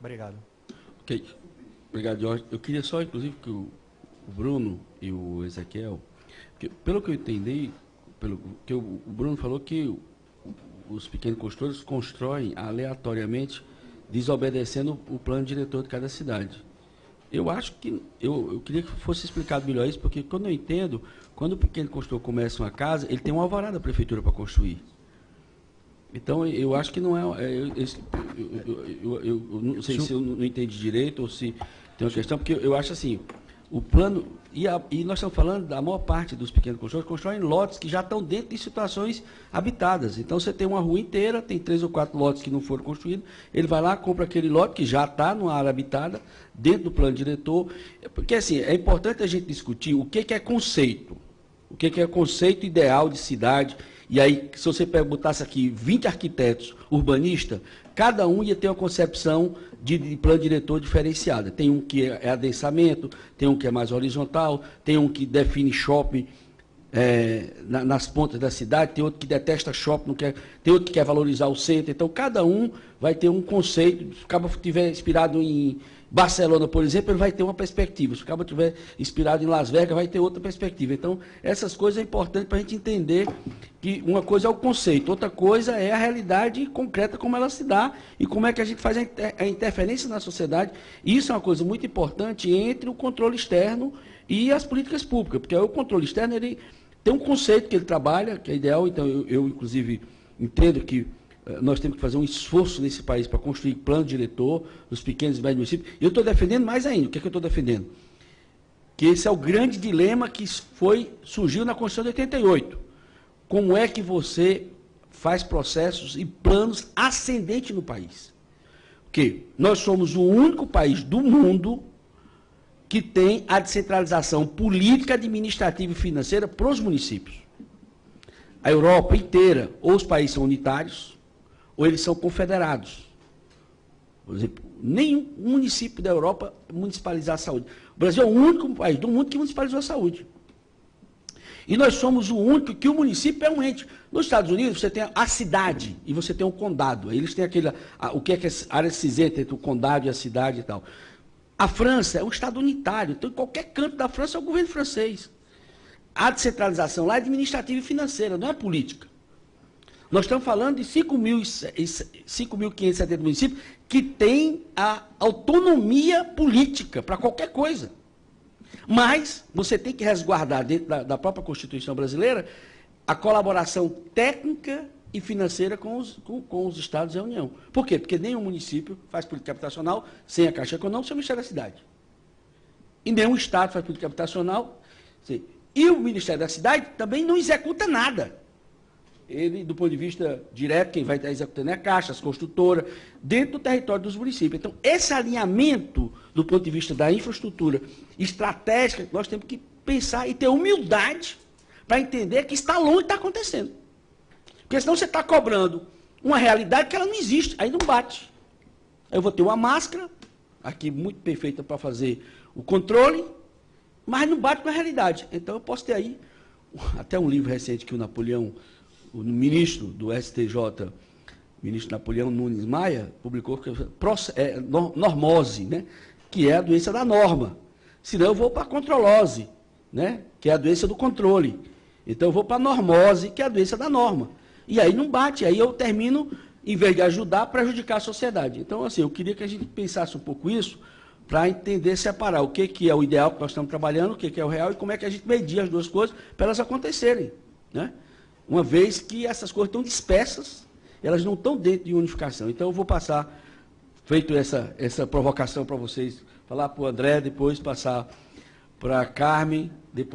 Obrigado. Ok. Obrigado, Jorge. Eu queria só, inclusive, que o Bruno e o Ezequiel, pelo que eu entendi, pelo que o Bruno falou que os pequenos construtores constroem aleatoriamente, desobedecendo o plano diretor de cada cidade. Eu acho que, eu queria que fosse explicado melhor isso, porque quando eu entendo, quando o pequeno construtor começa uma casa, ele tem um alvará da prefeitura para construir. Então, eu acho que não é... Eu não sei se eu não entendi direito ou se tem uma questão, porque eu acho assim, o plano... E nós estamos falando da maior parte dos pequenos construtores constroem lotes que já estão dentro de situações habitadas. Então, você tem uma rua inteira, tem 3 ou 4 lotes que não foram construídos, ele vai lá, compra aquele lote que já está numa área habitada, dentro do plano diretor. Porque, assim, é importante a gente discutir o que é conceito. O que é conceito ideal de cidade. E aí, se você botasse aqui 20 arquitetos urbanistas, cada um ia ter uma concepção de plano diretor diferenciada. Tem um que é adensamento, tem um que é mais horizontal, tem um que define shopping nas pontas da cidade, tem outro que detesta shopping, tem outro que quer valorizar o centro. Então, cada um vai ter um conceito. Se o cabo estiver inspirado em Barcelona, por exemplo, ele vai ter uma perspectiva. Se o cabo estiver inspirado em Las Vegas, vai ter outra perspectiva. Então, essas coisas é importante para a gente entender que uma coisa é o conceito, outra coisa é a realidade concreta, como ela se dá e como é que a gente faz a interferência na sociedade. Isso é uma coisa muito importante entre o controle externo e as políticas públicas, porque o controle externo ele tem um conceito que ele trabalha, que é ideal. Então, eu inclusive, entendo que nós temos que fazer um esforço nesse país para construir plano diretor nos pequenos e médios municípios. E eu estou defendendo mais ainda. O que é que eu estou defendendo? Que esse é o grande dilema que surgiu na Constituição de 88. Como é que você faz processos e planos ascendentes no país? Porque nós somos o único país do mundo que tem a descentralização política, administrativa e financeira para os municípios. A Europa inteira, ou os países são unitários, ou eles são confederados. Por exemplo, nenhum município da Europa municipalizar a saúde. O Brasil é o único país do mundo que municipalizou a saúde. E nós somos o único que o município é um ente. Nos Estados Unidos, você tem a cidade e você tem um condado. Eles têm o que é a área cinzenta entre o condado e a cidade e tal. A França é um estado unitário. Então, em qualquer canto da França é o governo francês. A descentralização lá é administrativa e financeira, não é política. Nós estamos falando de 5.570 municípios que têm a autonomia política para qualquer coisa. Mas você tem que resguardar, dentro da própria Constituição brasileira, a colaboração técnica e financeira com os estados e a União. Por quê? Porque nenhum município faz política habitacional sem a Caixa Econômica, sem o Ministério da Cidade. E nenhum estado faz política habitacional. E o Ministério da Cidade também não executa nada. Ele, do ponto de vista direto, quem vai estar executando é a Caixa, as construtoras, dentro do território dos municípios. Então, esse alinhamento, do ponto de vista da infraestrutura estratégica, nós temos que pensar e ter humildade para entender que está longe de estar acontecendo. Porque senão você está cobrando uma realidade que ela não existe, aí não bate. Aí eu vou ter uma máscara, aqui muito perfeita para fazer o controle, mas não bate com a realidade. Então eu posso ter aí, até um livro recente que o Napoleão, o ministro do STJ, ministro Napoleão Nunes Maia, publicou, normose, né, que é a doença da norma. Senão eu vou para a controlose, né, que é a doença do controle. Então eu vou para a normose, que é a doença da norma. E aí não bate, aí eu termino, em vez de ajudar, prejudicar a sociedade. Então, assim, eu queria que a gente pensasse um pouco isso, para entender, separar o que é o ideal que nós estamos trabalhando, o que é o real, e como é que a gente medir as duas coisas para elas acontecerem. Né? Uma vez que essas coisas estão dispersas, elas não estão dentro de unificação. Então, eu vou passar, feito essa provocação para vocês, falar para o André, depois passar para a Carmen, depois